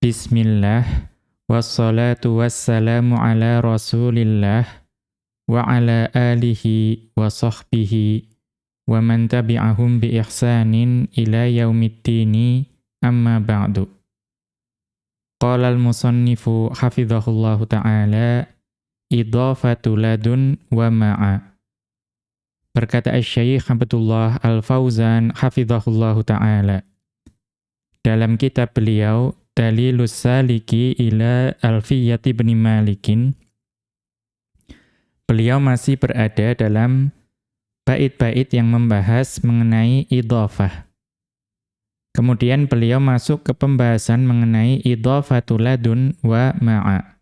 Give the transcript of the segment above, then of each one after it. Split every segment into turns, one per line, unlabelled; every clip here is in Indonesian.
Bismillah, wassalatu wassalamu ala rasulillah, wa ala alihi wa sahbihi, wa man tabi'ahum bi ihsanin ila yaumiddini, amma ba'du. Qala al-musannifu hafidhahullahu ta'ala, idhafatu ladun wa ma'a. Berkata Asy-Syaikh Abdullah Al-Fauzan hafidhahullahu ta'ala, dalam kitab beliau, Dalilus Saliki ila Alfiyyati bin Malikin, beliau masih berada dalam bait-bait yang membahas mengenai idhafah. Kemudian beliau masuk ke pembahasan mengenai idhafatul ladun wa ma'a,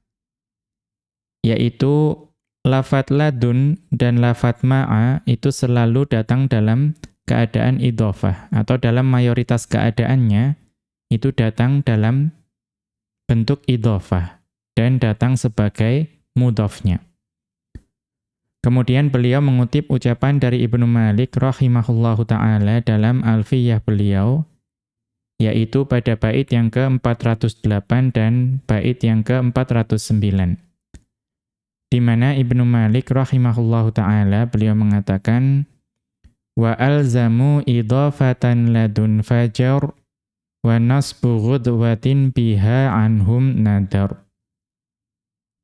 yaitu lafadz ladun dan lafadz ma'a itu selalu datang dalam keadaan idhafah, atau dalam mayoritas keadaannya itu datang dalam bentuk idhafah dan datang sebagai mudhafnya. Kemudian beliau mengutip ucapan dari Ibnu Malik rahimahullahu ta'ala dalam Alfiyah beliau, yaitu pada bait yang ke-408 dan bait yang ke-409. Di mana Ibnu Malik rahimahullahu ta'ala beliau mengatakan, wa alzamu idhafatan ladun fajar wa nasbu ghudwatin biha anhum nadar.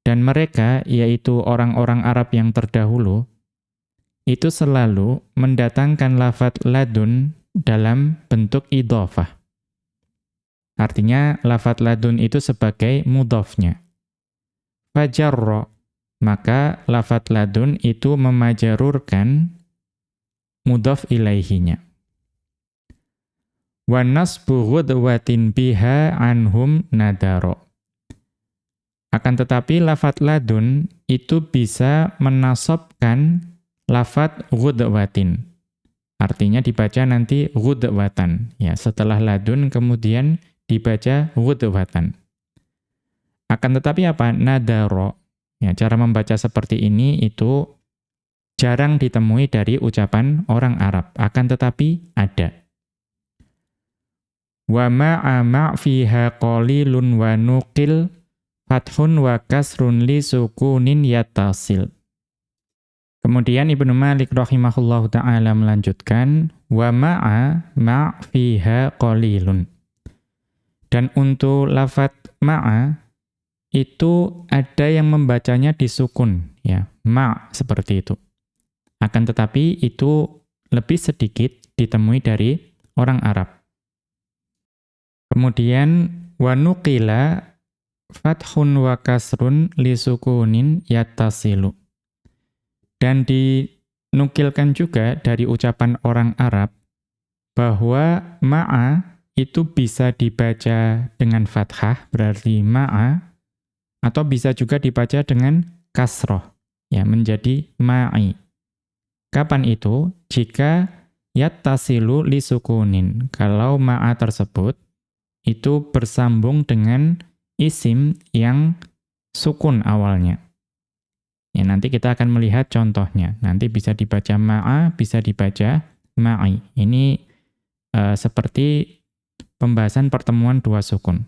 Dan mereka, yaitu orang-orang Arab yang terdahulu, itu selalu mendatangkan lafadz ladun dalam bentuk idhafah. Artinya lafadz ladun itu sebagai mudhafnya. Fajarra, maka lafadz ladun itu memajarurkan mudhaf ilaihinya. Wa nasbu ghudwatin biha anhum nadaro. Akan tetapi lafadz ladun itu bisa menasabkan lafadz ghudwatin. Artinya dibaca nanti ghudwatan. Ya, setelah ladun kemudian dibaca ghudwatan. Akan tetapi apa? Nadaro. Ya, cara membaca seperti ini itu jarang ditemui dari ucapan orang Arab. Akan tetapi ada. Wa ma'a ma' fiha qalilun wa nuqil fathun wa kasrun li sukunin yattasil. Kemudian Ibnu Malik rahimahullahu ta'ala melanjutkan, wa ma'a ma' fiha qalilun. Dan untuk lafadz ma'a itu ada yang membacanya disukun, ya, ma' seperti itu. Akan tetapi itu lebih sedikit ditemui dari orang Arab. Kemudian wa nuqila fathun wa kasrun li sukunin yattasilu. Dan dinukilkan juga dari ucapan orang Arab bahwa ma'a itu bisa dibaca dengan fathah, berarti ma'a, atau bisa juga dibaca dengan kasroh, ya, menjadi ma'i. Kapan itu? Jika yattasilu li sukunin, kalau ma'a tersebut itu bersambung dengan isim yang sukun awalnya. Ya, nanti kita akan melihat contohnya. Nanti bisa dibaca ma'a, bisa dibaca ma'i. Ini seperti pembahasan pertemuan dua sukun.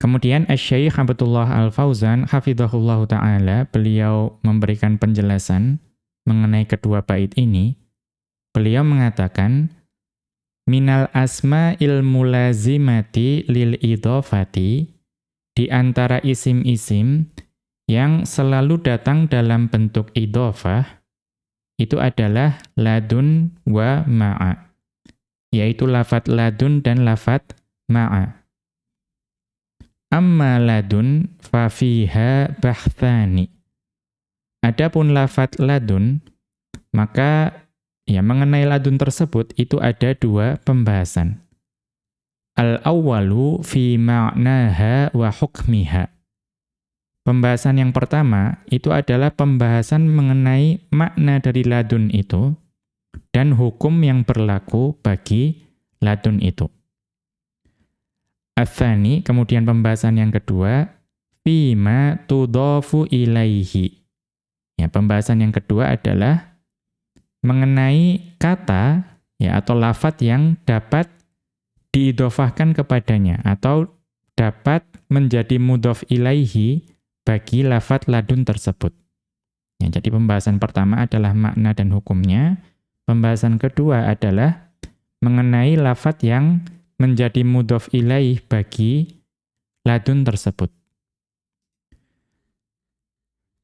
Kemudian Asy-Syaikh Abdullah Al-Fauzan hafidhahullahu ta'ala, beliau memberikan penjelasan mengenai kedua bait ini. Beliau mengatakan, minal asma'il mulazimati lil idhafati, di antara isim-isim yang selalu datang dalam bentuk idhafah, itu adalah ladun wa ma'a, yaitu lafadz ladun dan lafadz ma'a. Amma ladun fa fiha bahthani. Adapun lafadz ladun, maka ya, mengenai ladun tersebut itu ada dua pembahasan. Al-awwalu fi ma'naha wa hukmiha. Pembahasan yang pertama itu adalah pembahasan mengenai makna dari ladun itu dan hukum yang berlaku bagi ladun itu. Ats-tsani, kemudian pembahasan yang kedua, fi ma tudhafu ilaihi. Ya, pembahasan yang kedua adalah mengenai kata, ya, atau lafadz yang dapat diidhofahkan kepadanya atau dapat menjadi mudhof ilaihi bagi lafadz ladun tersebut. Ya, jadi pembahasan pertama adalah makna dan hukumnya. Pembahasan kedua adalah mengenai lafadz yang menjadi mudhof ilaih bagi ladun tersebut.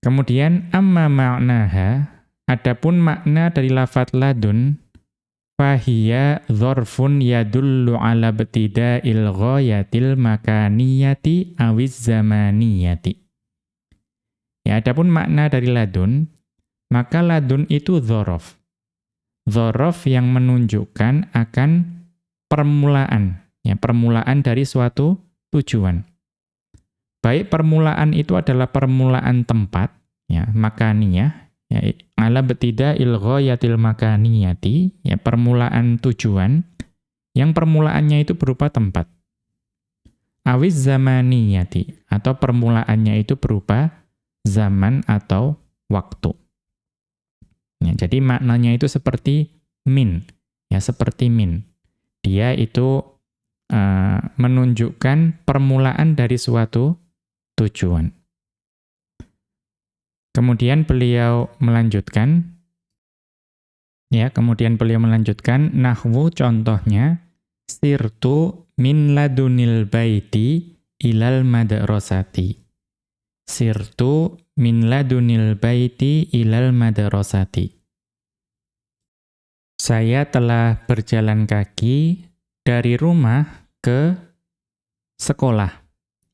Kemudian amma ma'naha, adapun makna dari lafadz ladun, fahiya dzarfun yadullu ala ibtida'il ghayatil makaniyati awiz zamaniyati. Ya, adapun makna dari ladun, maka ladun itu dzaraf. Dzaraf yang menunjukkan akan permulaan, ya, permulaan dari suatu tujuan. Baik permulaan itu adalah permulaan tempat, ya, makaniyah, ya, ala ibtida'il ghayatil makaniyati, ya, permulaan tujuan yang permulaannya itu berupa tempat. Awiz zamaniyati, atau permulaannya itu berupa zaman atau waktu. Ya, jadi maknanya itu seperti min, ya, seperti min. Dia itu menunjukkan permulaan dari suatu tujuan. Kemudian beliau melanjutkan, nahwu contohnya, sirtu min ladunil baiti ilal madrasati. Sirtu min ladunil baiti ilal madrasati. Saya telah berjalan kaki dari rumah ke sekolah.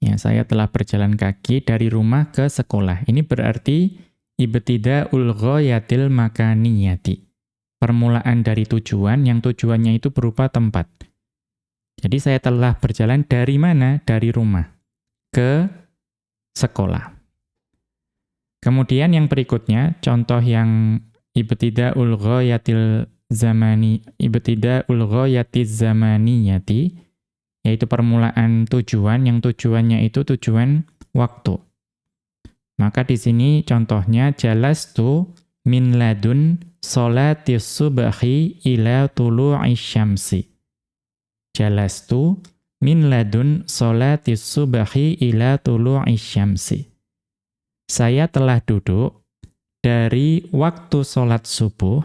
Ya, saya telah berjalan kaki dari rumah ke sekolah. Ini berarti ibtida'ul ghayatil makaniyati. Permulaan dari tujuan yang tujuannya itu berupa tempat. Jadi saya telah berjalan dari mana? Dari rumah ke sekolah. Kemudian yang berikutnya, contoh yang ibtida'ul ghayatiz zamaniyati, yaitu permulaan tujuan yang tujuannya itu tujuan waktu. Maka di sini contohnya jalastu min ladun sholatis subhi ila tulu'isy syamsi. Jalastu min ladun sholatis subhi ila tulu'isy syamsi. Saya telah duduk dari waktu sholat subuh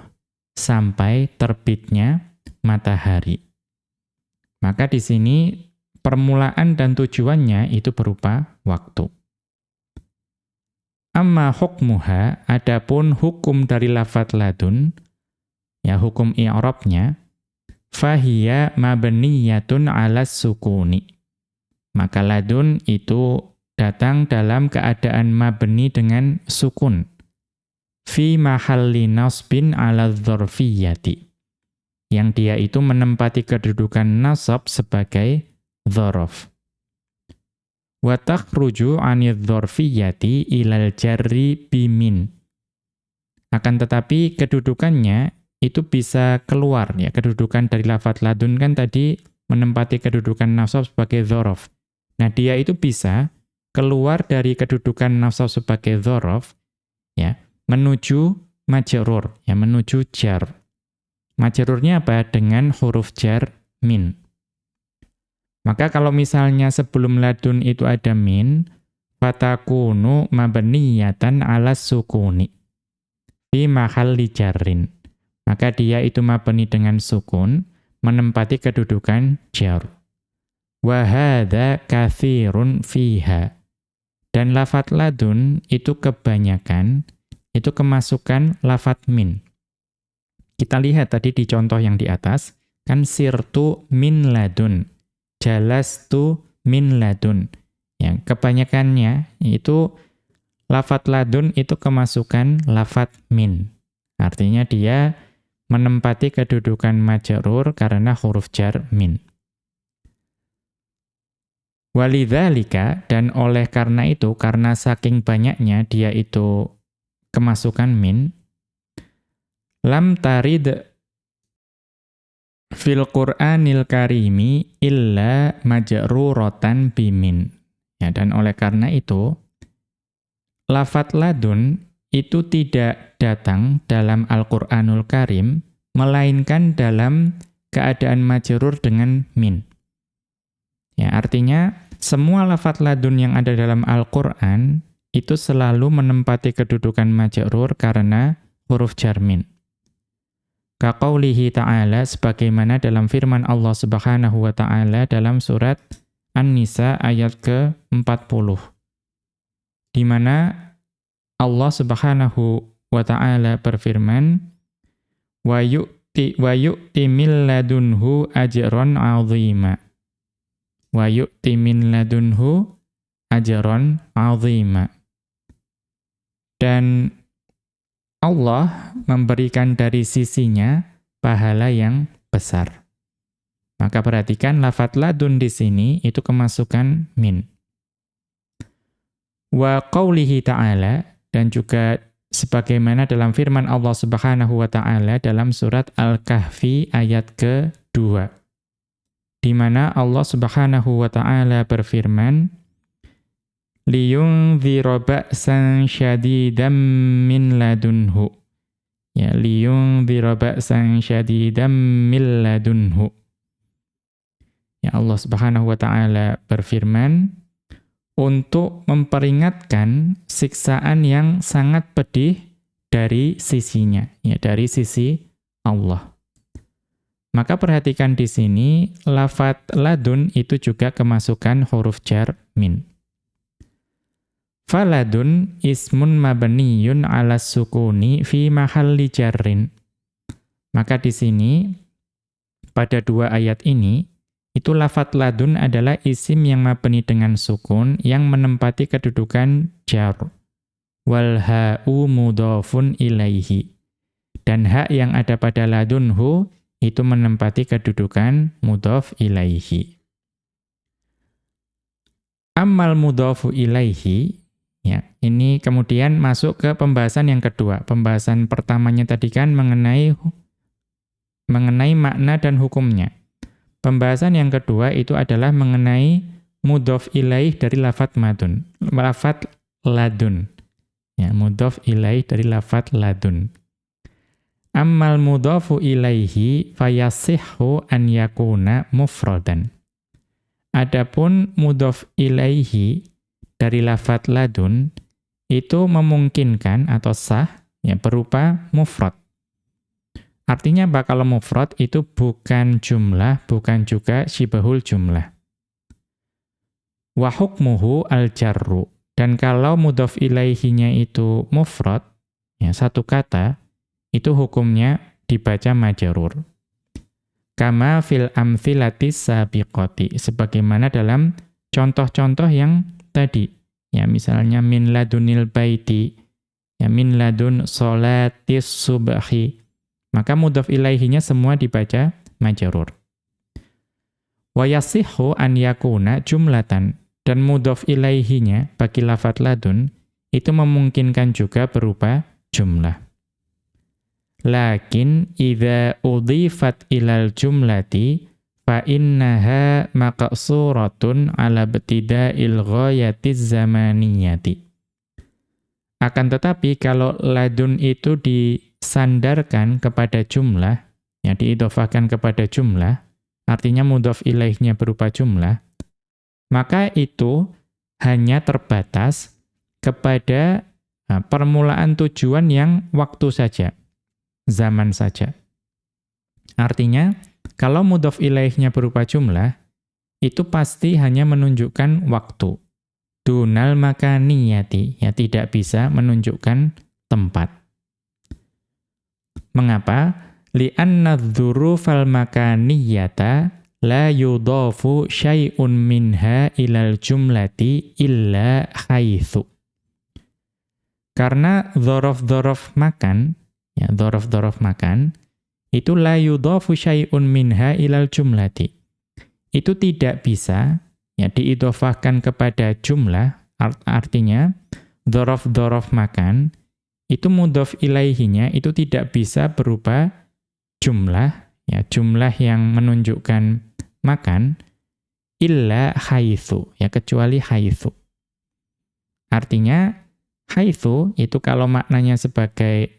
sampai terbitnya matahari. Maka di sini permulaan dan tujuannya itu berupa waktu. Amma hukmuha, adapun hukum dari lafadz ladun, ya, hukum i'rabnya, fahiya mabniyatun 'alas sukuni. Maka ladun itu datang dalam keadaan mabni dengan sukun. Fi mahalli nasbin 'ala dzarfiyyati. Yang dia itu menempati kedudukan nasab sebagai dzaraf. Wa takhruju 'anidz dzarfiyyati ilal jarri bimin. Akan tetapi kedudukannya itu bisa keluar, ya, kedudukan dari lafadz ladun kan tadi menempati kedudukan nasab sebagai dzaraf. Nah, dia itu bisa keluar dari kedudukan nasab sebagai dzaraf, ya, menuju majrur, ya, menuju jar. Majrurnya apa? Dengan huruf jar min. Maka kalau misalnya sebelum ladun itu ada min, fatakunu mabniyatan 'alas sukuni fi mahalli jarrin. Maka dia itu mabni dengan sukun, menempati kedudukan jar. Wa hadza katsirun fiha. Dan lafadz ladun itu kebanyakan itu kemasukan lafadz min. Kita lihat tadi di contoh yang di atas, kan sirtu min ladun, jalastu min ladun. Yang kebanyakannya itu lafadz ladun itu kemasukan lafadz min. Artinya dia menempati kedudukan majrur karena huruf jar min. Walidzalika, dan oleh karena itu, karena saking banyaknya dia itu kemasukan min, lam tarid fil Qur'anil Karimi illa majruratan bimin. Ya, dan oleh karena itu, lafadz ladun itu tidak datang dalam Al-Qur'anul Karim, melainkan dalam keadaan majrur dengan min. Ya, artinya semua lafadz ladun yang ada dalam Al-Qur'an itu selalu menempati kedudukan majrur karena huruf jar min. Kaqaulihi ta'ala, sebagaimana dalam firman Allah Subhanahu wa ta'ala dalam surat An-Nisa ayat ke-40. Di mana Allah Subhanahu wa ta'ala berfirman, wa yu'ti min ladunhu ajran 'azima. Wa yu'ti min ladunhu ajran 'azima. Dan Allah memberikan dari sisinya pahala yang besar. Maka perhatikan lafadz ladun di sini itu kemasukan min. Wa qaulihi ta'ala, dan juga sebagaimana dalam firman Allah Subhanahu wa ta'ala dalam surat Al-Kahfi ayat ke-2. Di mana Allah Subhanahu wa ta'ala berfirman, liyunzira ba'san syadidan min ladunhu. Ya, liyunzira ba'san syadidan min ladunhu. Ya, Allah Subhanahu wa ta'ala berfirman untuk memperingatkan siksaan yang sangat pedih dari sisinya, ya, dari sisi Allah. Maka perhatikan di sini lafadz ladun itu juga kemasukan huruf jar min. Faladun ismun mabniyun 'alas sukuni fi mahalli jarrin. Maka di sini pada dua ayat ini itu lafadz ladun adalah isim yang mabni dengan sukun yang menempati kedudukan jar. Wal ha'u mudhafun ilaihi. Dan hak yang ada pada ladunhu itu menempati kedudukan mudhaf ilaihi. Ammal mudhafu ilaihi, ya, ini kemudian masuk ke pembahasan yang kedua. Pembahasan pertamanya tadi kan mengenai makna dan hukumnya. Pembahasan yang kedua itu adalah mengenai mudhaf ilaih dari lafadz madun, lafadz ladun. Ya, mudhaf ilaih dari lafadz ladun. Ammal mudhafu ilaihi fayasihhu an yakuna mufradan. Adapun mudhaf ilaihi dari lafadz ladun itu memungkinkan atau sah, ya, berupa mufrad. Artinya bakal mufrad itu bukan jumlah, bukan juga syibahul jumlah. Wa hukmuhu al-jarru. Dan kalau mudhaf ilaihinya itu mufrad, ya, satu kata, itu hukumnya dibaca majrur. Kama fil amthilatis sabiqati. Sebagaimana dalam contoh-contoh yang tadi. Ya, misalnya min ladunil baiti, ya, min ladun sholatis subhi. Maka mudhaf ilaihinya semua dibaca majrur. Wa yasihhu an yakuna jumlatan, dan mudhaf ilaihinya bagi lafadz ladun itu memungkinkan juga berupa jumlah. Lakin idza udhifat ilal jumlati fa innaha maqsuratun ala ibtida'il ghayatiz zamaniyati. Akan tetapi kalau ladun itu disandarkan kepada jumlah, ya, diidhofahkan kepada jumlah, artinya mudhaf ilaihnya berupa jumlah, maka itu hanya terbatas kepada permulaan tujuan yang waktu saja, zaman saja. Artinya, kalau mudhaf ilaihnya berupa jumlah, itu pasti hanya menunjukkan waktu. Dunal makaniyati, ya, tidak bisa menunjukkan tempat. Mengapa? Li'anna dzurufal makaniyata la yudhafu syai'un minha ilal jumlati illa haitsu. Karena dzaraf-dzaraf makan, ya, dzaraf-dzaraf makan, itu la yudhafu syai'un minha ilal jumlati. Itu tidak bisa, ya, diidhofahkan kepada jumlah, artinya dzaraf-dzaraf makan, itu mudhaf ilaihinya itu tidak bisa berupa jumlah, ya, jumlah yang menunjukkan makan, illa haitsu, ya, kecuali haitsu. Artinya, haitsu itu kalau maknanya sebagai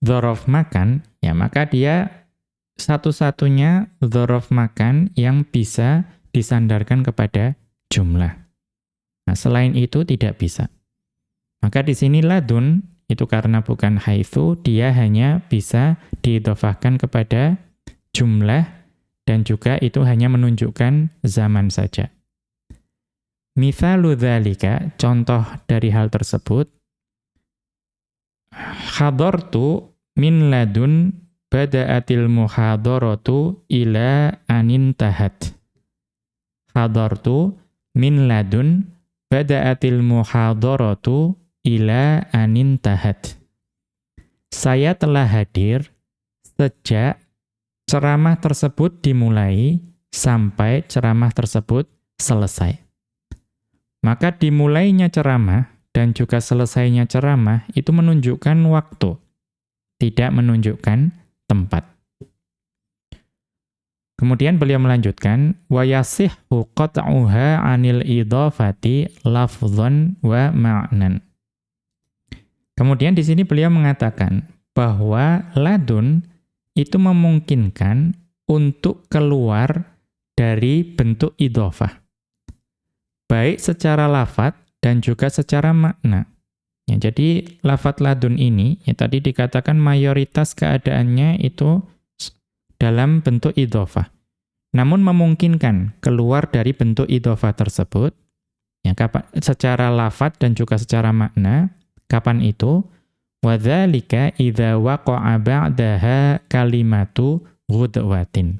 dzaraf makan, ya, maka dia satu-satunya dzaraf makan yang bisa disandarkan kepada jumlah. Nah, selain itu tidak bisa. Maka di sini ladun itu karena bukan haitsu, dia hanya bisa diidhofahkan kepada jumlah dan juga itu hanya menunjukkan zaman saja. Mithalu dzalika, contoh dari hal tersebut, hadartu min ladun bada'atil muhadaratu ila anintahat. Hadartu min ladun bada'atil muhadaratu ila anintahat. Saya telah hadir sejak ceramah tersebut dimulai sampai ceramah tersebut selesai. Maka dimulainya ceramah dan juga selesainya ceramah itu menunjukkan waktu, tidak menunjukkan tempat. Kemudian beliau melanjutkan, wa yasihhu qat'uha 'anil idhafati lafdhan wa ma'nan. Kemudian di sini beliau mengatakan bahwa ladun itu memungkinkan untuk keluar dari bentuk idhofah, baik secara lafadz dan juga secara makna. Ya, jadi lafadz ladun ini, ya tadi dikatakan mayoritas keadaannya itu dalam bentuk idhofah. Namun memungkinkan keluar dari bentuk idhofah tersebut, ya, secara lafadz dan juga secara makna. Kapan itu? Wadzalika idza waqa'a ba'daha kalimatu ghudwatin.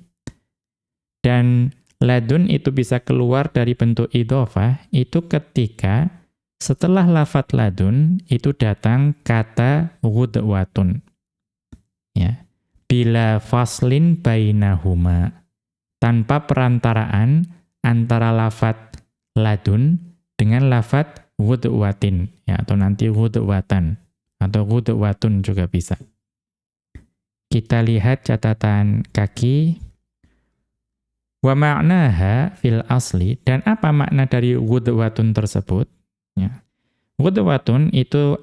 Dan ladun itu bisa keluar dari bentuk idhofah itu ketika setelah lafadz ladun itu datang kata ghudwatun. Ya. Bila faslin bainahuma. Tanpa perantaraan antara lafadz ladun dengan lafadz ghudwatin, ya, atau nanti ghudwatan atau ghudwatun juga bisa. Kita lihat catatan kaki. Wa ma'naha fil asli, dan apa makna dari ghudwatun tersebut? Ya. Ghudwatun itu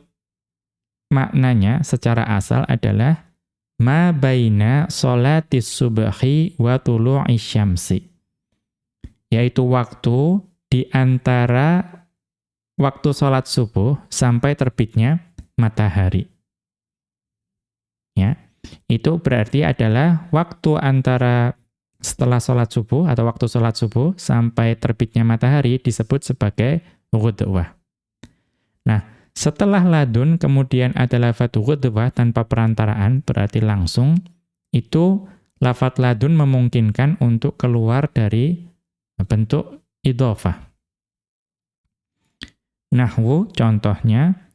maknanya secara asal adalah ma baina sholatis subhi wa tulu'isy syamsi. Yaitu waktu di antara waktu sholat subuh sampai terbitnya matahari. Ya, itu berarti adalah waktu antara setelah sholat subuh atau waktu sholat subuh sampai terbitnya matahari disebut sebagai ghudwah. Nah, setelah ladun kemudian ada lafadz ghudwah tanpa perantaraan, berarti langsung, itu lafadz ladun memungkinkan untuk keluar dari bentuk idhofah. Nahwu contohnya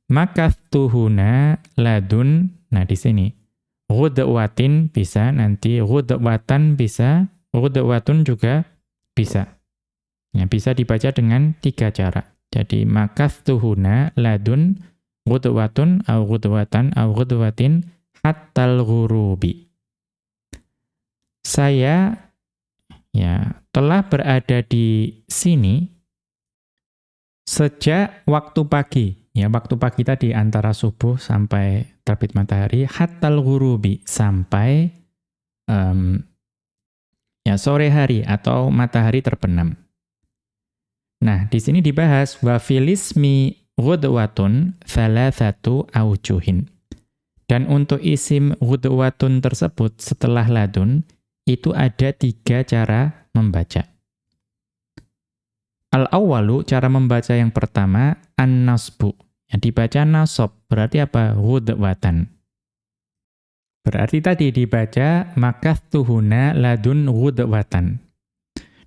makathtuhuna ladun. Nah di sini ghudwatin bisa, nanti ghudwatan bisa, ghudwatun juga bisa. Ya, bisa dibaca dengan 3 cara. Jadi makathtuhuna ladun ghudwatun au ghudwatan au ghudwatin hattal ghurubi. Saya ya telah berada di sini sejak waktu pagi, ya waktu pagi tadi antara subuh sampai terbit matahari, hattal ghurubi, sampai ya sore hari atau matahari terbenam. Nah, di sini dibahas wa filismi ghudwatun thalathatu aujuhin. Dan untuk isim ghudwatun tersebut setelah ladun itu ada 3 cara membaca. Al-awwalu, cara membaca yang pertama, an-nasbu. Yang dibaca nasab, berarti apa? Ghudwatan. Berarti tadi dibaca makathtuhuna ladun ghudwatan.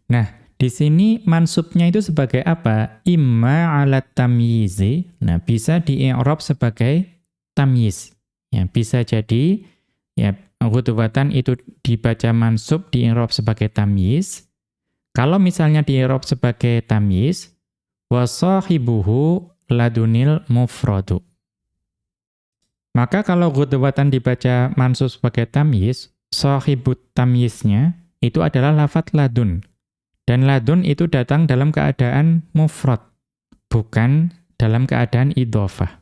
Nah, di sini mansubnya itu sebagai apa? Imma ala tamyizi. Nah, bisa di-i'rab sebagai tamyiz. Ya, bisa jadi ya ghudwatan itu dibaca mansub di-i'rab sebagai tamyiz. Kalau misalnya di-i'rab sebagai tamyiz, wa sahibuhu ladunil mufradu. Maka kalau ghudwatan dibaca mansub sebagai tamyiz, sahibut tamyiznya itu adalah lafadz ladun. Dan ladun itu datang dalam keadaan mufrad, bukan dalam keadaan idhofah.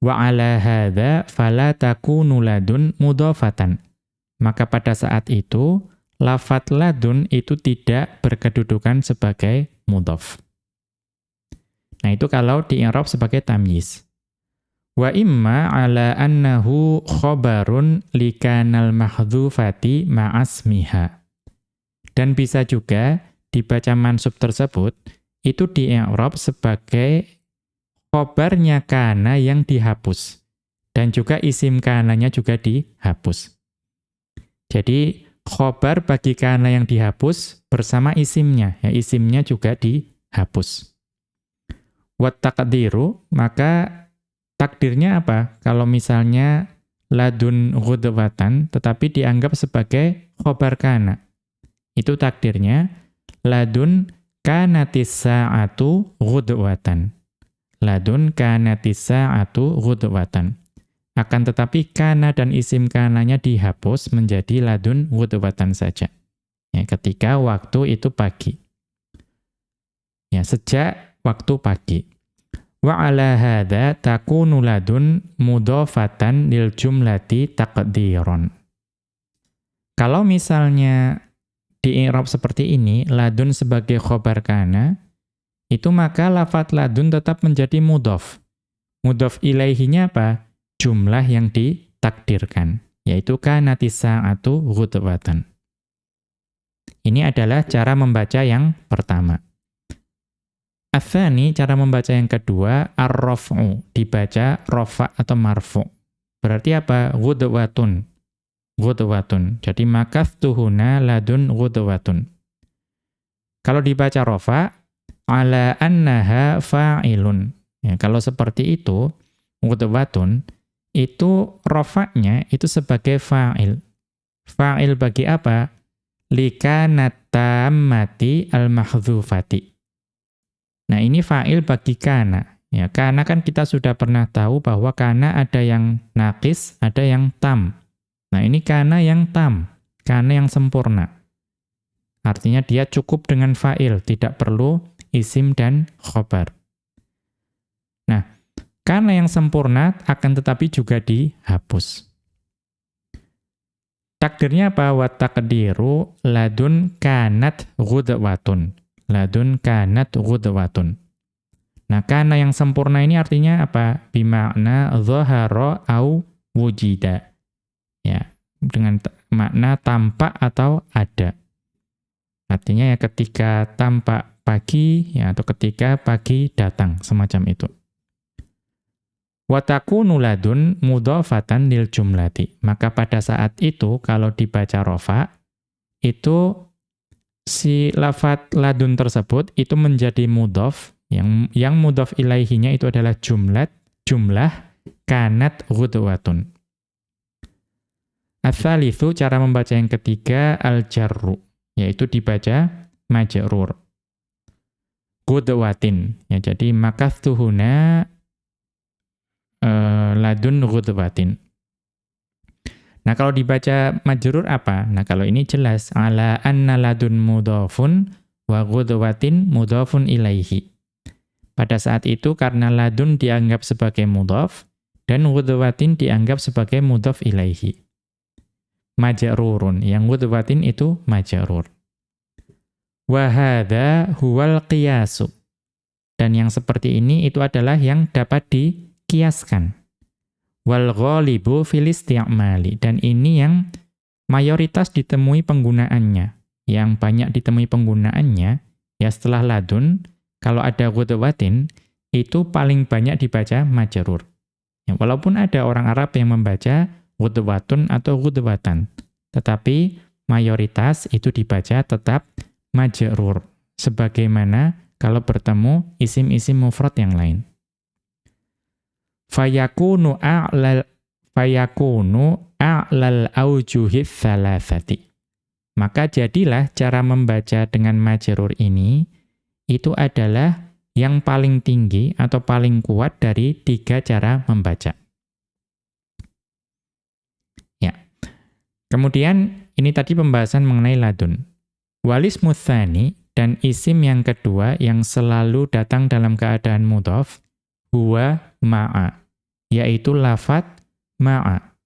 Wa ala hadza fala takunu ladun mudhafatan. Maka pada saat itu lafat ladun itu tidak berkedudukan sebagai mudhaf. Nah, itu kalau di-i'rab sebagai tamyiz. Wa imma ala annahu khobarun likanal mahdhufati ma'asmiha. Dan bisa juga dibaca mansub tersebut itu di-i'rab sebagai khobarnya kana yang dihapus. Dan juga isim kananya juga dihapus. Jadi khobar bagi kana yang dihapus bersama isimnya. Ya, isimnya juga dihapus. Wat taqdiru, maka takdirnya apa? Kalau misalnya ladun ghudwatan tetapi dianggap sebagai khobar kana. Itu takdirnya ladun kanatis sa'atu ghudwatan. Ladun kanatis sa'atu ghudwatan. Akan tetapi kana dan isim kananya dihapus menjadi ladun ghudwatan saja. Ya, ketika waktu itu pagi. Ya, sejak waktu pagi. Wa ala hadza takunu ladun mudhafatan lil jumlati taqdiron. Kalau misalnya di-i'rab seperti ini, ladun sebagai khobar kana, itu maka lafat ladun tetap menjadi mudhaf. Mudhaf ilaihinya apa? Jumlah yang ditakdirkan, yaitu kanatis sa'atu ghudwatan. Ini adalah cara membaca yang pertama. Atsani, cara membaca yang kedua, ar-raf'u, dibaca rafa atau marfu. Berarti apa? Ghudwatun. Ghudwatun. Jadi makathtuhuna ladun ghudwatun. Kalau dibaca rafa, ala annaha fa'ilun. Ya, kalau seperti itu, ghudwatun, itu rafa'nya itu sebagai fa'il. Fa'il bagi apa? Likanat tammati al-mahdhufati. Nah, ini fa'il bagi kana. Ya, kana kan kita sudah pernah tahu bahwa kana ada yang naqis, ada yang tam. Nah, ini kana yang tam, kana yang sempurna. Artinya dia cukup dengan fa'il, tidak perlu isim dan khobar. Nah, kana yang sempurna akan tetapi juga dihapus. Takdirnya apa? Wa taqdiru ladun kanat ghudwatun. Ladun kanat ghudwatun. Nah, kana yang sempurna ini artinya apa? Bima'na dhahara au wujida. Ya, dengan makna tampak atau ada. Artinya ya ketika tampak pagi, ya, atau ketika pagi datang, semacam itu. Wa takunu ladun mudhafatan lil jumlati. Maka pada saat itu kalau dibaca rafa, itu si lafat ladun tersebut itu menjadi mudhaf, yang mudhaf ilaihinya itu adalah jumlah kanat ghudwatun. Ats-tsalitsu, cara membaca yang ketiga, al-jarru, yaitu dibaca majrur. Ghudwatin, ya, jadi makathtuhuna ladun ghudwatin. Nah, kalau dibaca majrur apa? Nah, kalau ini jelas ala anna ladun mudhafun wa ghudwatin mudhafun ilaihi. Pada saat itu karena ladun dianggap sebagai mudhaf dan ghudwatin dianggap sebagai mudhaf ilaihi. Majrurun, yang ghudwatin itu majrur. Wa hadza huwal qiyasu. Dan yang seperti ini itu adalah yang dapat dikiaskan. Wal ghalibu fil isti'mali, dan ini yang mayoritas ditemui penggunaannya. Yang banyak ditemui penggunaannya ya setelah ladun, kalau ada ghudwatin itu paling banyak dibaca majrur. Ya, walaupun ada orang Arab yang membaca ghudwatun atau ghudwatan, tetapi mayoritas itu dibaca tetap majrur, sebagaimana kalau bertemu isim-isim mufrad yang lain. Fayakunu a'lal aujuhi tsalatsati. Maka jadilah cara membaca dengan majrur ini itu adalah yang paling tinggi atau paling kuat dari 3 cara membaca. Ya. Kemudian ini tadi pembahasan mengenai ladun. Walismu tsani, dan isim yang kedua yang selalu datang dalam keadaan mudhaf, huwa ma'a, yaitu lafat ma'a.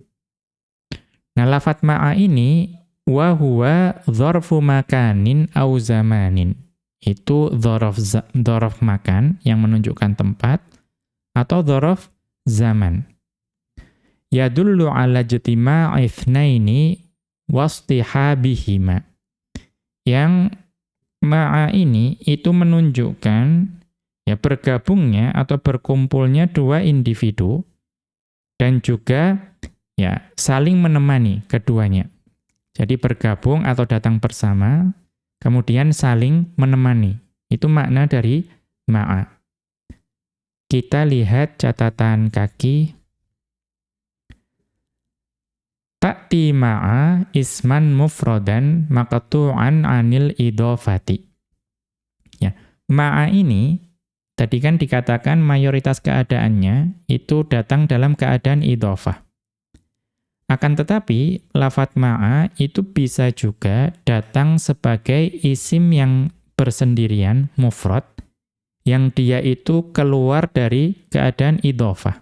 Nah, lafat ma'a ini Wa huwa dzarfu makanin au zamanin. Itu dzaraf makan yang menunjukkan tempat atau dzaraf zaman. Yadullu ala ijtima'i itsnaini wastihabihima. Yang ma'a ini itu menunjukkan ya bergabungnya atau berkumpulnya dua individu dan juga ya saling menemani keduanya. Jadi bergabung atau datang bersama, kemudian saling menemani. Itu makna dari ma'a. Kita lihat catatan kaki. Ta'ti ma'a isman mufrodan maqtu'an anil idhofati. Ya, ma'a ini tadi kan dikatakan mayoritas keadaannya itu datang dalam keadaan idhofah. Akan tetapi, lafadz ma'a itu bisa juga datang sebagai isim yang bersendirian, mufrad, yang dia itu keluar dari keadaan idhofah.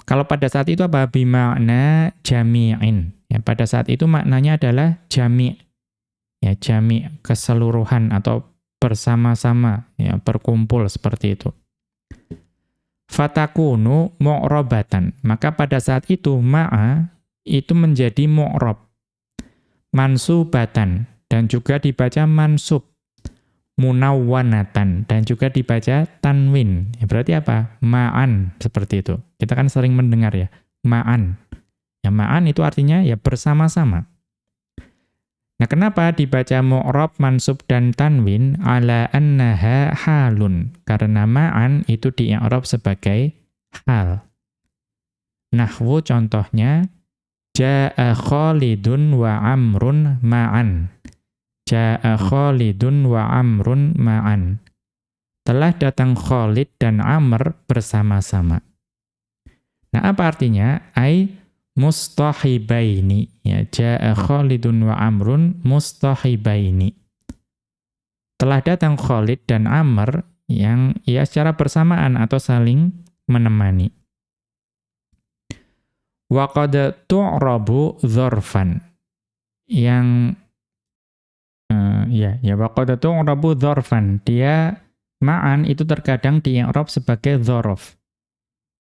Kalau pada saat itu apa? Bima'na jami'in. Ya, pada saat itu maknanya adalah jami'. Ya, jami' keseluruhan atau bersama-sama, ya, berkumpul seperti itu. Fatakunu mu'robatan. Maka pada saat itu ma'a itu menjadi mu'rob. Mansubatan. Dan juga dibaca mansub. Munawwanatan. Dan juga dibaca tanwin. Ya, berarti apa? Ma'an. Seperti itu. Kita kan sering mendengar ya. Ma'an. Ya, ma'an itu artinya ya bersama-sama. Nah, kenapa dibaca mu'rob, mansub, dan tanwin ala annaha halun? Karena ma'an itu di-i'rab sebagai hal. Nahwu contohnya, ja'a Khalidun wa Amrun ma'an. Ja'a Khalidun wa Amrun ma'an. Telah datang Khalid dan Amr bersama-sama. Nah, apa artinya? Mustahibaini, ya, ja'a Khalidun wa Amrun mustahibaini. Telah datang Khalid dan Amr yang ya secara bersamaan atau saling menemani. Wa qad tu'rabu dzarfan. Yang wa qad tu'rabu dzarfan. Dia ma'an itu terkadang di-i'rab sebagai dzaraf.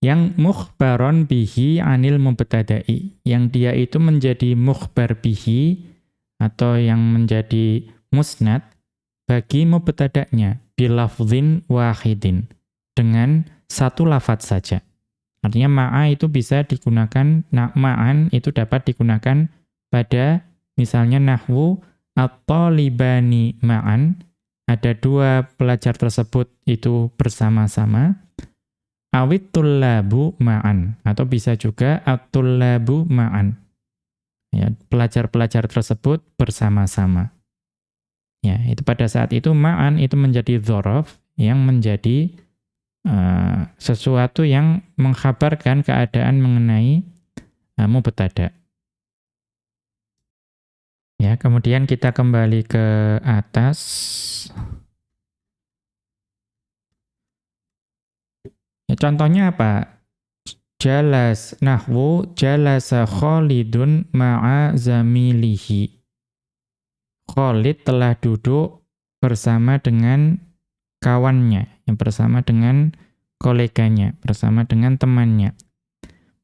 Yang mukhbaron bihi anil mubtada'i, yang dia itu menjadi mukhbar bihi atau yang menjadi musnad bagi mubtada'nya bilafdhin wahidin, dengan satu lafadz saja. Artinya ma'a itu bisa digunakan, ma'an itu dapat digunakan pada misalnya nahwu at-talibani ma'an, ada dua pelajar tersebut itu bersama-sama. Awit tullabu ma'an, atau bisa juga at-tullabu ma'an. Ya, pelajar-pelajar tersebut bersama-sama. Ya, itu pada saat itu ma'an itu menjadi dzaraf yang menjadi sesuatu yang mengkhabarkan keadaan mengenai mubtada. Ya, kemudian kita kembali ke atas. Ya, contohnya apa? Nahwu jalasa Khalidun ma'a zamilihi. Khalid telah duduk bersama dengan kawannya, yang bersama dengan koleganya, bersama dengan temannya.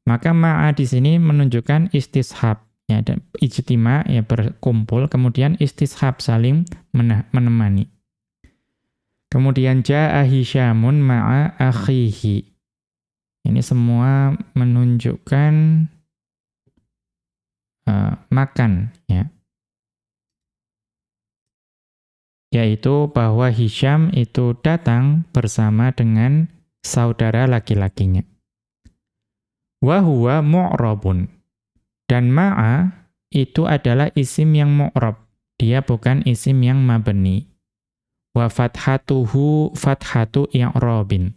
Maka ma'a di sini menunjukkan istishab, ya, dan ijtima, ya, berkumpul, kemudian istishab, saling menemani. Kemudian ja'a Hisyamun ma'a akhihi. Ini semua menunjukkan makan, ya. Yaitu bahwa Hisyam itu datang bersama dengan saudara laki-lakinya. Wa huwa mu'rabun. Dan ma'a itu adalah isim yang mu'rab. Dia bukan isim yang mabni. Wa fathatuhu fathatu i'rabin.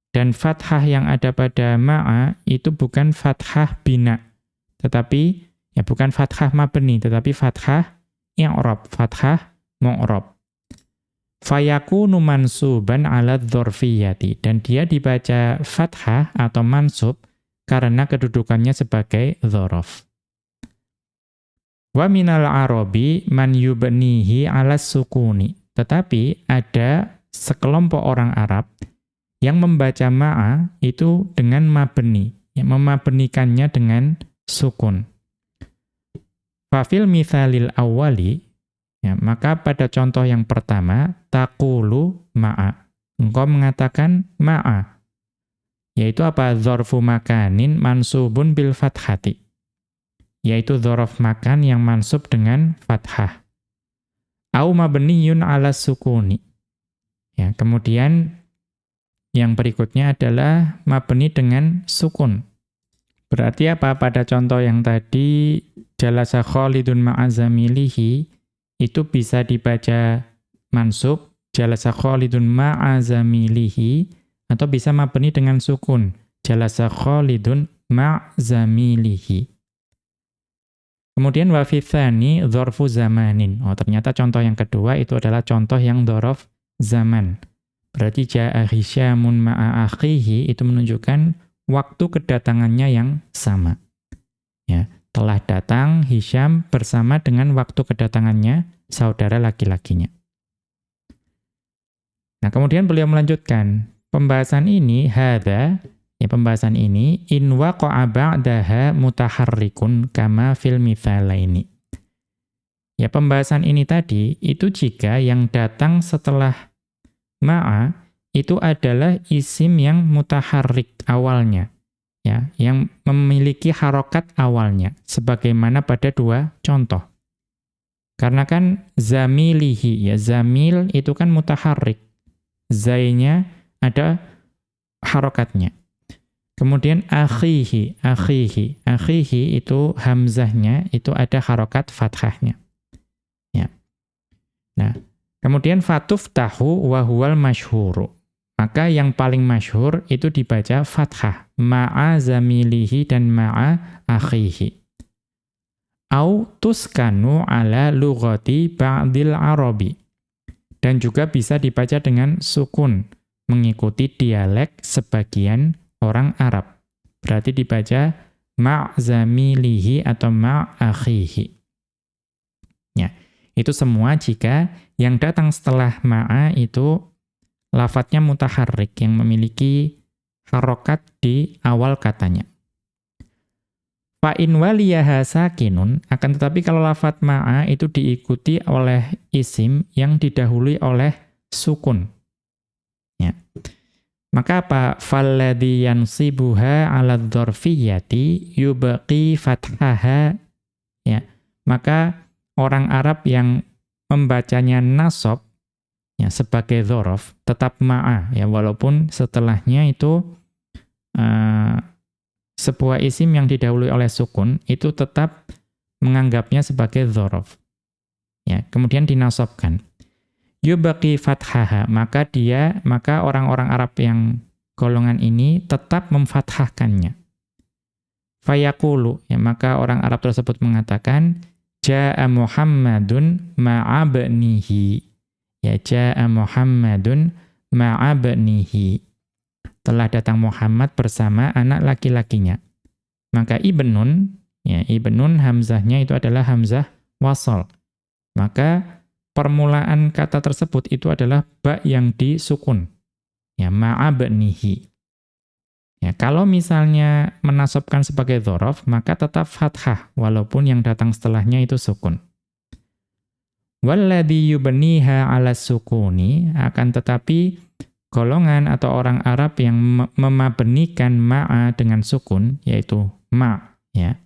Dan fathah yang ada pada ma'a itu bukan fathah bina, tetapi ya bukan fathah mabni, tetapi fathah i'rab, fathah mu'rab. Fayakunu mansuban ala dzarfiyyati, dan dia dibaca fathah atau mansub karena kedudukannya sebagai dzaraf. Wa minal arabi man yubnihi 'alas sukuni. Tetapi ada sekelompok orang Arab yang membaca ma'a itu dengan mabni, yang memabnikannya dengan sukun. Fa fil mithalil awwali, ya, maka pada contoh yang pertama taqulu ma'a. Engkau mengatakan ma'a. Yaitu apa? Dzarfu makanin mansubun bil fathati. Yaitu dzaraf makan yang mansub dengan fathah. Au mabniyun 'ala sukuni. Ya, kemudian yang berikutnya adalah mabni dengan sukun. Berarti apa? Pada contoh yang tadi jalasa Khalidun ma'a zamilihi itu bisa dibaca mansub jalasa Khalidun ma'a zamilihi atau bisa mabni dengan sukun jalasa Khalidun ma'a zamilihi. Kemudian wa fi tsani dzarfu zamanin. Oh, ternyata contoh yang kedua itu adalah contoh yang dzaraf zaman. Berarti jaa Hisyamun ma'a akhihi itu menunjukkan waktu kedatangannya yang sama. Ya, telah datang Hisyam bersama dengan waktu kedatangannya saudara laki-lakinya. Nah, kemudian beliau melanjutkan, pembahasan ini hadza, ya pembahasan ini in waqa'a ba'daha mutaharrikun kama fil mithalaini. Ya pembahasan ini tadi itu jika yang datang setelah ma'a itu adalah isim yang mutaharrik awalnya, ya, yang memiliki harokat awalnya sebagaimana pada dua contoh. Karena kan zamilihi, ya zamil itu kan mutaharrik. Zainya ada harokatnya. Kemudian akhihi itu hamzahnya itu ada harokat fathahnya. Ya. Nah, kemudian fatuftahu wa huwal masyhuru. Maka yang paling masyhur itu dibaca fathah, ma'a zamilihi dan ma'a akhihi. Au tuskanu ala lughati ba'dil arabi. Dan juga bisa dibaca dengan sukun, mengikuti dialek sebagian orang Arab. Berarti dibaca ma'zamilihi atau ma'akhihi. Ya, itu semua jika yang datang setelah ma'a itu lafadznya mutaharrik yang memiliki harokat di awal katanya. Fa in waliyaha sakinun, akan tetapi kalau lafadz ma'a itu diikuti oleh isim yang didahului oleh sukun. Ya. Maka apa? Falladhi yansibuha 'ala dzarfiyyati yubqi fathaha. Ya. Maka orang Arab yang membacanya nasab ya sebagai dzaraf tetap ma'a ya walaupun setelahnya itu sebuah isim yang didahului oleh sukun itu tetap menganggapnya sebagai dzaraf. Ya, kemudian dinasabkan. Yubaqi fathaha, maka orang-orang Arab yang golongan ini tetap memfathahkannya. Fayaqulu, ya maka orang Arab tersebut mengatakan jaa Muhammadun ma'abnihi. Ya jaa Muhammadun ma'abnihi. Telah datang Muhammad bersama anak laki-lakinya. Maka ibnun, ya ibnun hamzahnya itu adalah hamzah wasal. Maka permulaan kata tersebut itu adalah ba yang disukun. Ya ma'abnihi. Ya kalau misalnya menasabkan sebagai dzaraf, maka tetap fathah walaupun yang datang setelahnya itu sukun. Walladhi yubniha 'ala sukuni, akan tetapi golongan atau orang Arab yang memabnikan ma'a dengan sukun, yaitu ma', ya.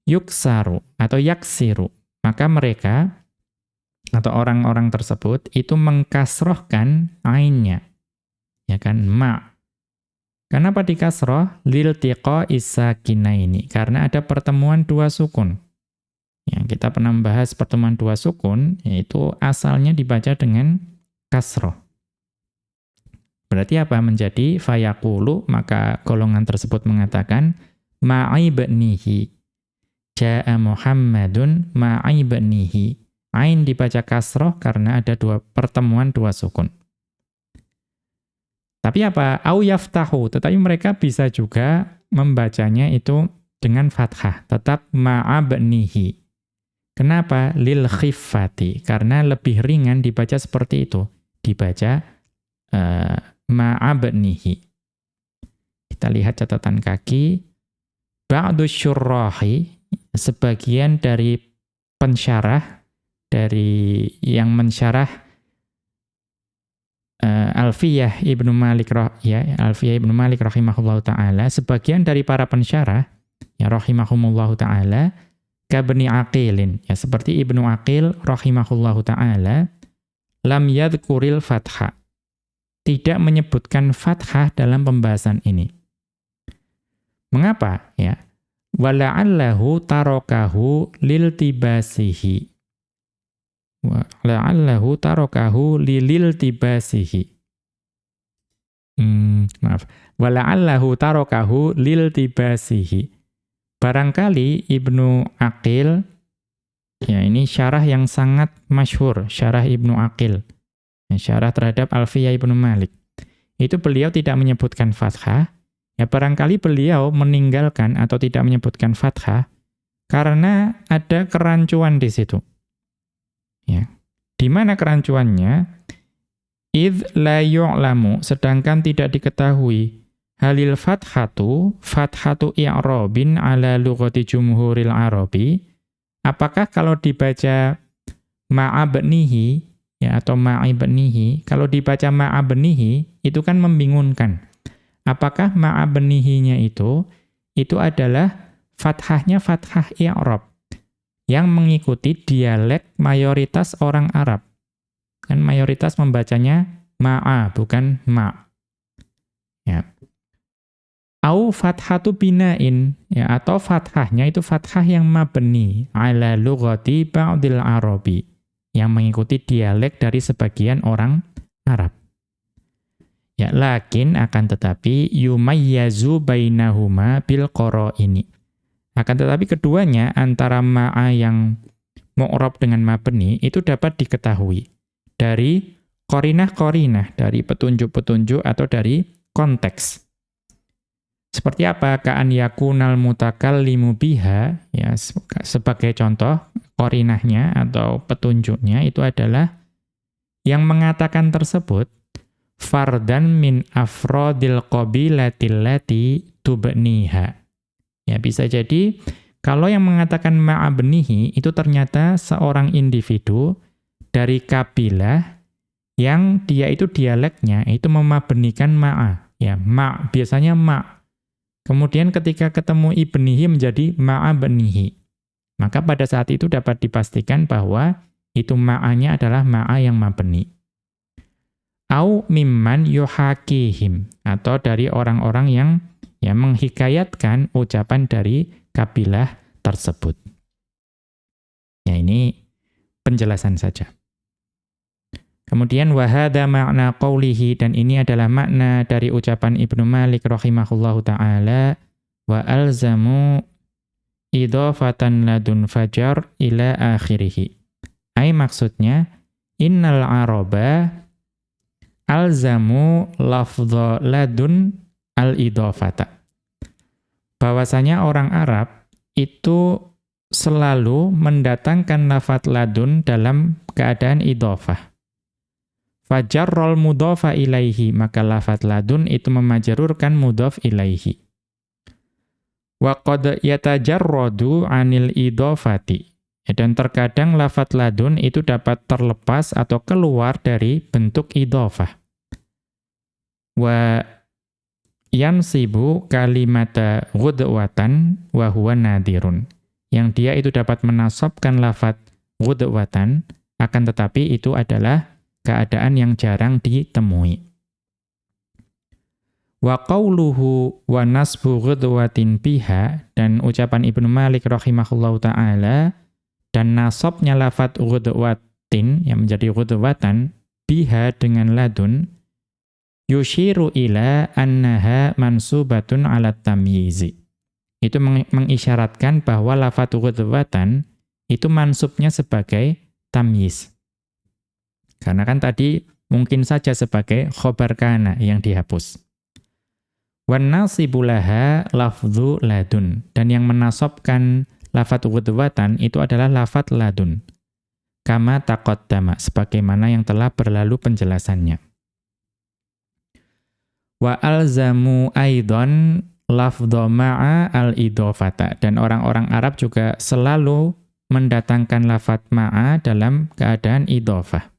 Yuksaru atau yaksiru. Maka mereka atau orang-orang tersebut itu mengkasrohkan ainnya. Ya kan, ma'. Kenapa dikasroh? Liltiqa'is sakinaini. Karena ada pertemuan dua sukun. Ya, kita pernah membahas pertemuan dua sukun, yaitu asalnya dibaca dengan kasroh. Berarti apa? Menjadi fayaqulu, maka golongan tersebut mengatakan ma'ibnihi. Ja'a Muhammadun ma'ibnihi. Ain dibaca kasroh karena ada pertemuan dua sukun. Tapi apa? Au yaftahu, tetapi mereka bisa juga membacanya itu dengan fathah, tetap ma'abnihi. Kenapa? Lil khiffati, karena lebih ringan dibaca seperti itu. Dibaca ma'abnihi. Kita lihat catatan kaki. Ba'du syurrahi, sebagian dari pensyarah, dari yang mensyarah Alfiyah Ibnu Malik Alfiyah Ibnu Malik rahimahullahu taala, sebagian dari para pensyarah ya rahimahumullahu taala, kabni Aqilin, ya seperti Ibnu Aqil rahimahullahu taala, lam yadhkuril fathah, tidak menyebutkan fathah dalam pembahasan ini. Mengapa? Ya. Wala'allahu tarakahu liltibasihi. Wala'allahu tarakahu lililtibasihi. Maaf. Wala'allahu tarakahu liltibasihi. Barangkali Ibnu Aqil, ya ini syarah yang sangat masyhur, syarah Ibnu Aqil. Syarah terhadap Alfiyah Ibnu Malik. Itu beliau tidak menyebutkan fathah. Ya barangkali beliau meninggalkan atau tidak menyebutkan fathah karena ada kerancuan di situ. Ya. Di mana kerancuannya? Idz la yu'lamu, sedangkan tidak diketahui halil fathatu i'rabin ala lughati jumhuril arabi. Apakah kalau dibaca ma'abnihi ya atau ma'ibnihi, kalau dibaca ma'abnihi itu kan membingungkan. Apakah ma'abnihinya itu adalah fathahnya fathah i'rab yang mengikuti dialek mayoritas orang Arab. Kan mayoritas membacanya ma'a bukan ma'. Ya. Au fathatu bina'in, ya atau fathahnya itu fathah yang mabni ala lughati ba'dil arabi, yang mengikuti dialek dari sebagian orang Arab. Ya, lakin akan tetapi yumayyazu bainahuma bil qara'ini. Akan tetapi keduanya antara ma'a yang mu'rab dengan mabni itu dapat diketahui dari qarinah-qarinah, dari petunjuk-petunjuk atau dari konteks. Seperti apa? Ka'an yakunal mutakallimu biha, ya sebagai contoh qarinahnya atau petunjuknya itu adalah yang mengatakan tersebut fardan min afrodil qabilatil lati tubniha. Ya, bisa jadi kalau yang mengatakan ma'abnihi itu ternyata seorang individu dari kabilah yang dia itu dialeknya itu memabnikan ma'a. Ya, ma' biasanya ma'. Kemudian ketika ketemu ibnihi menjadi ma'abnihi. Maka pada saat itu dapat dipastikan bahwa itu ma'anya adalah ma'a yang mabni. Au mimman yuhakihim, atau dari orang-orang yang menghikayatkan ucapan dari kabilah tersebut. Ya, ini penjelasan saja. Kemudian wahada makna qawlihi, dan ini adalah makna dari ucapan Ibnu Malik rahimahullahu ta'ala, wa alzamu idhafatan ladun fajar ila akhirih. Ai maksudnya innal araba alzamu lafdha ladun al-idhafata. Bahwasanya orang Arab itu selalu mendatangkan lafadz ladun dalam keadaan idhafah. Fajarrol mudhafa ilaihi, maka lafadz ladun itu memajarurkan mudhaf ilaihi. Wa qad yatajarradu 'anil idhafati. Dan terkadang lafadz ladun itu dapat terlepas atau keluar dari bentuk idhafah. Wa yansibu kalimata ghudwatan wa huwa nadirun. Yang dia itu dapat menasabkan lafadz ghudwatan, akan tetapi itu adalah keadaan yang jarang ditemui. Wa qawluhu wa nasbu ghudwatin biha, dan ucapan Ibnu Malik rahimahullahu ta'ala, dan nasabnya lafadz ghudwatin yang menjadi ghudwatan biha dengan ladun, yushiru ila annaha mansubatun ala tamyizi. Itu mengisyaratkan bahwa lafadz ghudwatan itu mansubnya sebagai tamyiz. Karena kan tadi mungkin saja sebagai khobar kana yang dihapus. Wan nasibu laha lafdhu ladun, dan yang menasabkan lafadz ghudwatan itu adalah lafadz ladun. Kama taqaddama, sebagaimana yang telah berlalu penjelasannya. Wa alzamu aidan lafdha ma'a al-idhofata. Dan orang-orang Arab juga selalu mendatangkan lafadz ma'a dalam keadaan idhofah.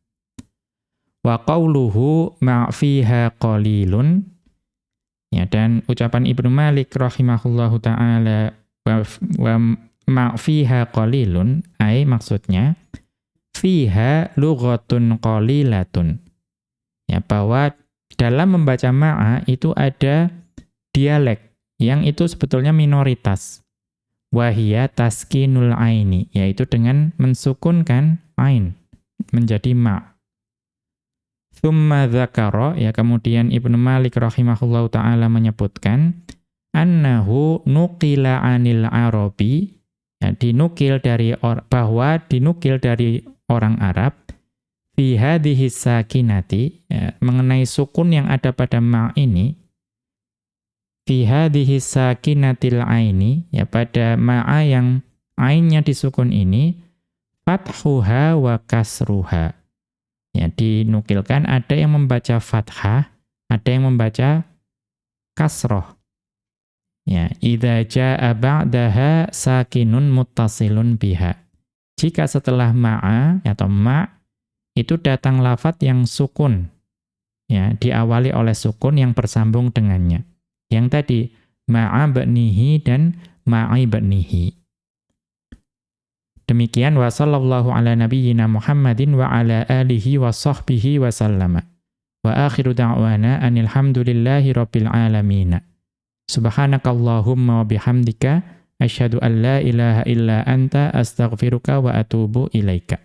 Wa qawluhu ma'fiha qalilun. Ya, dan ucapan Ibnu Malik rahimahullahu ta'ala wa ma'fiha qalilun, ay maksudnya fiha lughatun qalilatun. Ya, bahwa dalam membaca ma'a itu ada dialek yang itu sebetulnya minoritas. Wahia taskinul aini, yaitu dengan mensukunkan ain menjadi ma'. Tsumma dzakara, ya kemudian Ibnu Malik rahimahullahu taala menyebutkan annahu nuqila 'anil arabi, ya dinukil dari bahwa dinukil dari orang Arab fi hadhihi sakinati, ya, mengenai sukun yang ada pada ma' ini, fi hadhihi sakinatil aini, ya pada ma'a yang ainnya disukun ini, fathuha wa kasruha. Ya, dinukilkan ada yang membaca fathah, ada yang membaca kasroh. Ya, idza jaa ba'daha sakinun muttasilun biha. Jika setelah ma'a atau ma' itu datang lafadz yang sukun, ya, diawali oleh sukun yang bersambung dengannya. Yang tadi ma'a ba'nihi dan ma'i ba'nihi. Demikian wa sallallahu ala nabiyyina Muhammadin wa ala alihi wa sahbihi wa sallama. Wa akhiru da'wana anil hamdulillahi rabbil alamin. Subhanakallahumma wa bihamdika asyhadu an la ilaha illa anta astaghfiruka wa atubu ilaika.